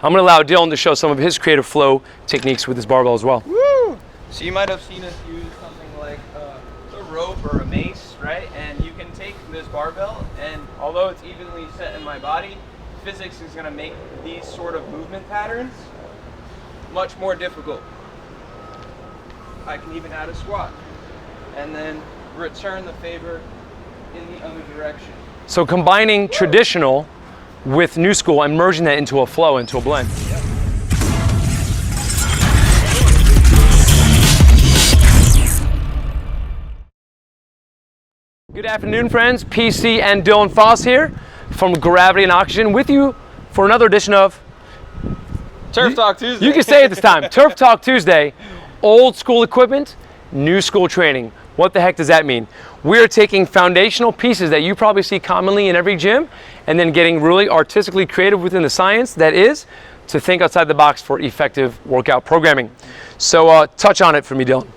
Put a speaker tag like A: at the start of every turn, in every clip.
A: I'm going to allow Dylan to show some of his creative flow techniques with his barbell as well.
B: Woo! So you might have seen us use something like a rope or a mace, right? And you can take this barbell, and although it's evenly set in my body, physics is going to make these sort of movement patterns much more difficult. I can even add a squat and then return the favor in the other direction.
A: So combining traditional with new school and merging that into a flow, into a blend.
B: Yep.
A: Good afternoon, friends. PC and Dylan Foss here from Gravity and Oxygen with you for another edition of
B: Turf Talk Tuesday.
A: You can say it this time. Turf Talk Tuesday. Old school equipment, new school training. What the heck does that mean? We're taking foundational pieces that you probably see commonly in every gym and then getting really artistically creative within the science that is to think outside the box for effective workout programming. So touch on it for me, Dylan.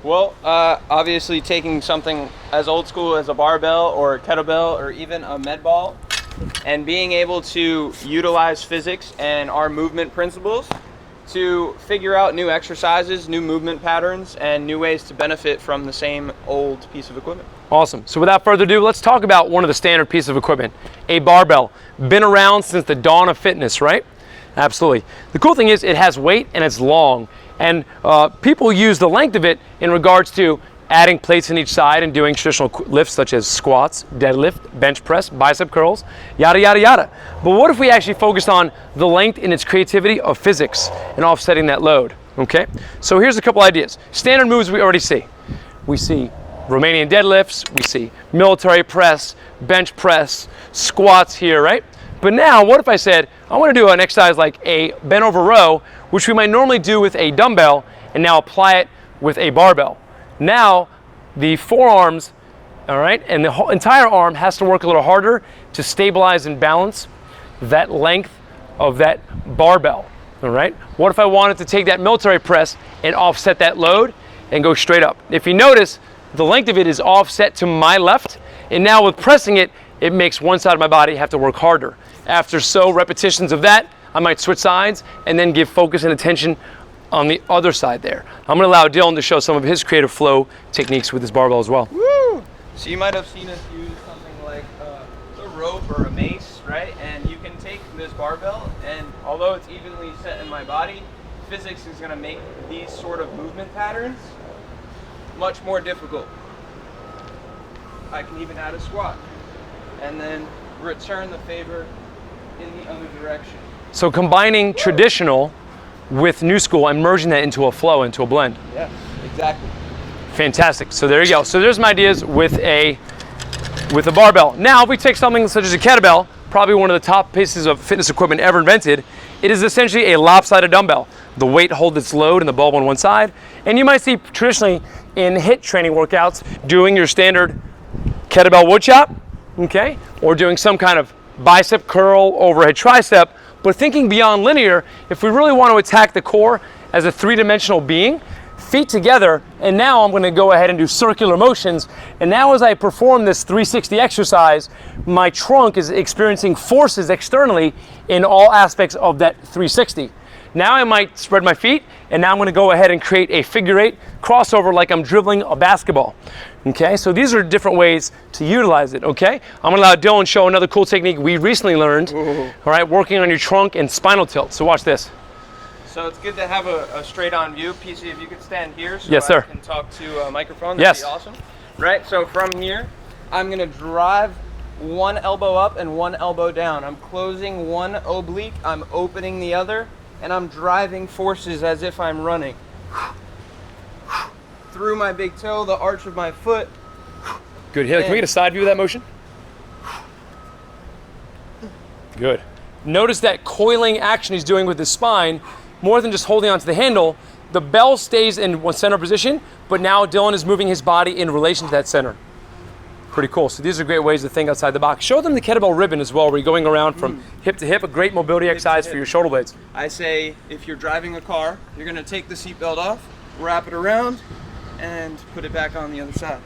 B: Well, obviously taking something as old school as a barbell or a kettlebell or even a med ball and being able to utilize physics and our movement principles to figure out new exercises, new movement patterns, and new ways to benefit from the same old piece of equipment.
A: Awesome. So without further ado, let's talk about one of the standard pieces of equipment, a barbell. Been around since the dawn of fitness, right? Absolutely. The cool thing is it has weight and it's long, and people use the length of it in regards to adding plates on each side and doing traditional lifts such as squats, deadlift, bench press, bicep curls, yada, yada, yada. But what if we actually focused on the length and its creativity of physics and offsetting that load, okay? So here's a couple ideas. Standard moves we already see. We see Romanian deadlifts, we see military press, bench press, squats here, right? But now, what if I said, I want to do an exercise like a bent over row, which we might normally do with a dumbbell, and now apply it with a barbell. Now, the forearms, all right, and the whole entire arm has to work a little harder to stabilize and balance that length of that barbell, all right? What if I wanted to take that military press and offset that load and go straight up? If you notice, the length of it is offset to my left, and now with pressing it, it makes one side of my body have to work harder. After so repetitions of that, I might switch sides and then give focus and attention on the other side there. I'm gonna allow Dylan to show some of his creative flow techniques with his barbell as well.
B: Woo! So you might have seen us use something like a rope or a mace, right? And you can take this barbell, and although it's evenly set in my body, physics is gonna make these sort of movement patterns much more difficult. I can even add a squat and then return the favor in the other direction.
A: So combining traditional with new school and merging that into a flow, into a blend.
B: Yes, exactly.
A: Fantastic. So there you go. So there's my ideas with a barbell. Now, if we take something such as a kettlebell, probably one of the top pieces of fitness equipment ever invented, it is essentially a lopsided dumbbell. The weight holds its load and the bulb on one side. And you might see traditionally in HIIT training workouts doing your standard kettlebell wood chop, okay? Or doing some kind of bicep curl, overhead tricep. But thinking beyond linear, if we really want to attack the core as a three-dimensional being, feet together, and now I'm going to go ahead and do circular motions. And now as I perform this 360 exercise, my trunk is experiencing forces externally in all aspects of that 360. Now I might spread my feet, and now I'm going to go ahead and create a figure eight crossover like I'm dribbling a basketball. Okay, so these are different ways to utilize it, okay? I'm going to allow Dylan show another cool technique we recently learned, all right, working on your trunk and spinal tilt. So watch this.
B: So it's good to have a straight-on view. PC, if you could stand here so
A: yes, sir.
B: I can talk to a microphone, that'd be awesome. Right, so from here, I'm going to drive one elbow up and one elbow down. I'm closing one oblique, I'm opening the other, and I'm driving forces as if I'm running. Through my big toe, the arch of my foot.
A: Good. Can we get a side view of that motion? Good. Notice that coiling action he's doing with his spine, more than just holding onto the handle. The bell stays in one center position, but now Dylan is moving his body in relation to that center. Pretty cool. So these are great ways to think outside the box. Show them the kettlebell ribbon as well, where you're going around from hip to hip, a great mobility exercise for your shoulder blades.
B: I say if you're driving a car, you're going to take the seatbelt off, wrap it around, and put it back on the other side.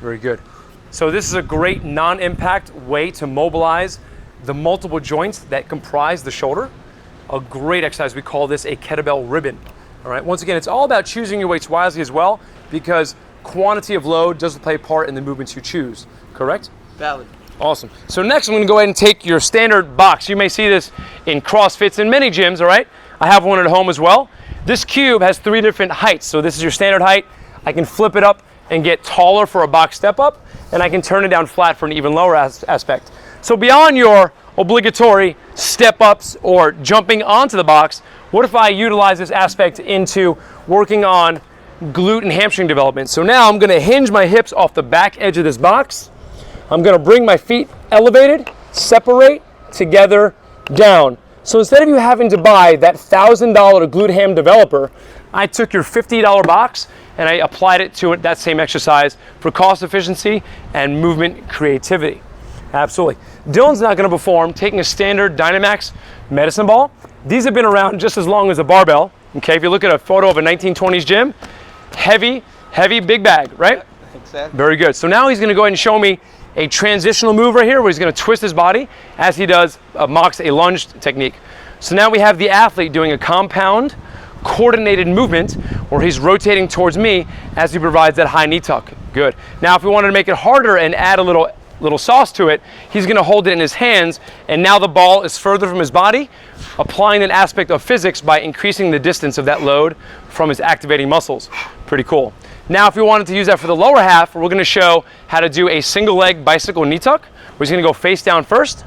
A: Very good. So this is a great non-impact way to mobilize the multiple joints that comprise the shoulder. a great exercise. We call this a kettlebell ribbon. All right, once again, it's all about choosing your weights wisely as well, because quantity of load does play a part in the movements you choose, correct?
B: Valid.
A: Awesome. So next I'm going to go ahead and take your standard box. You may see this in CrossFits in many gyms, all right? I have one at home as well. This cube has 3 different heights. So this is your standard height. I can flip it up and get taller for a box step up, and I can turn it down flat for an even lower aspect. So beyond your obligatory step ups or jumping onto the box, what if I utilize this aspect into working on glute and hamstring development? So now I'm going to hinge my hips off the back edge of this box. I'm going to bring my feet elevated, separate, together, down. So instead of you having to buy that $1,000 glute ham developer, I took your $50 box and I applied it to that same exercise for cost efficiency and movement creativity. Absolutely. Dylan's not going to perform taking a standard Dynomax medicine ball. These have been around just as long as a barbell. Okay, if you look at a photo of a 1920s gym, heavy, big bag, right?
B: Exactly.
A: Very good. So now he's going to go ahead and show me a transitional move right here where he's going to twist his mocks a lunge technique. So now we have the athlete doing a compound coordinated movement where he's rotating towards me as he provides that high knee tuck. Good. Now if we wanted to make it harder and add a little sauce to it, he's going to hold it in his hands, and now the ball is further from his body, applying an aspect of physics by increasing the distance of that load from his activating muscles. Pretty cool. Now if we wanted to use that for the lower half, we're going to show how to do a single leg bicycle knee tuck, where he's going to go face down first,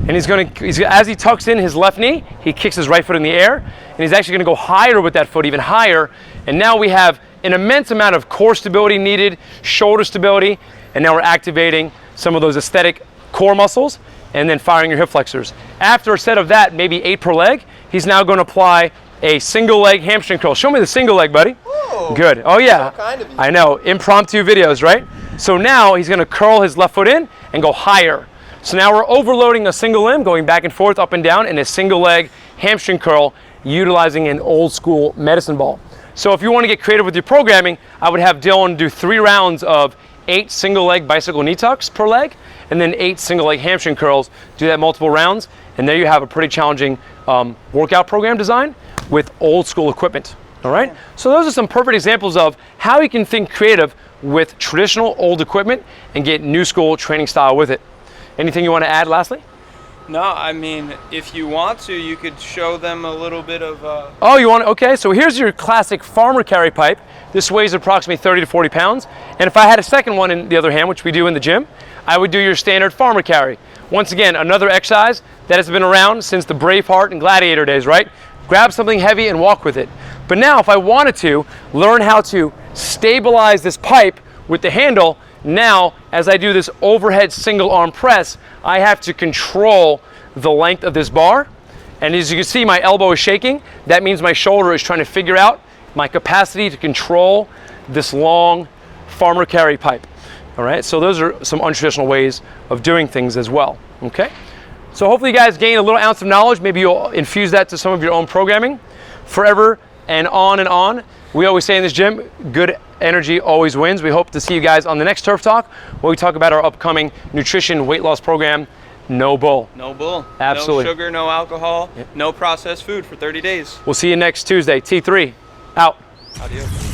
A: and as he tucks in his left knee, he kicks his right foot in the air, and he's actually going to go higher with that foot, even higher, and now we have an immense amount of core stability needed, shoulder stability, and now we're activating some of those aesthetic core muscles and then firing your hip flexors. After a set of that, maybe 8 per leg, he's now going to apply a single leg hamstring curl. Show me the single leg, buddy.
B: Whoa.
A: Good. Oh yeah.
B: So kind of you.
A: I know. Impromptu videos, right? So now he's going to curl his left foot in and go higher. So now we're overloading a single limb, going back and forth, up and down, in a single leg hamstring curl, utilizing an old school medicine ball. So if you want to get creative with your programming, I would have Dylan do 3 rounds of 8 single leg bicycle knee tucks per leg, and then 8 single leg hamstring curls. Do that multiple rounds, and there you have a pretty challenging workout program design with old school equipment. All right? So those are some perfect examples of how you can think creative with traditional old equipment and get new school training style with it. Anything you want to add lastly?
B: No, I mean, if you want to, you could show them a little bit of...
A: Oh, you want to? Okay, so here's your classic farmer carry pipe. This weighs approximately 30 to 40 pounds. And if I had a second one in the other hand, which we do in the gym, I would do your standard farmer carry. Once again, another exercise that has been around since the Braveheart and Gladiator days, right? Grab something heavy and walk with it. But now if I wanted to learn how to stabilize this pipe with the handle, now as I do this overhead single arm press, I have to control the length of this bar. And as you can see, my elbow is shaking. That means my shoulder is trying to figure out my capacity to control this long farmer carry pipe. All right, so those are some untraditional ways of doing things as well, okay? So hopefully you guys gain a little ounce of knowledge. Maybe you'll infuse that to some of your own programming. Forever and on and on. We always say in this gym, good energy always wins. We hope to see you guys on the next Turf Talk, where we talk about our upcoming nutrition weight loss program, No Bull.
B: No bull.
A: Absolutely.
B: No sugar, no alcohol,
A: Yep.
B: no processed food for 30 days.
A: We'll see you next Tuesday. T3, out.
B: Adios.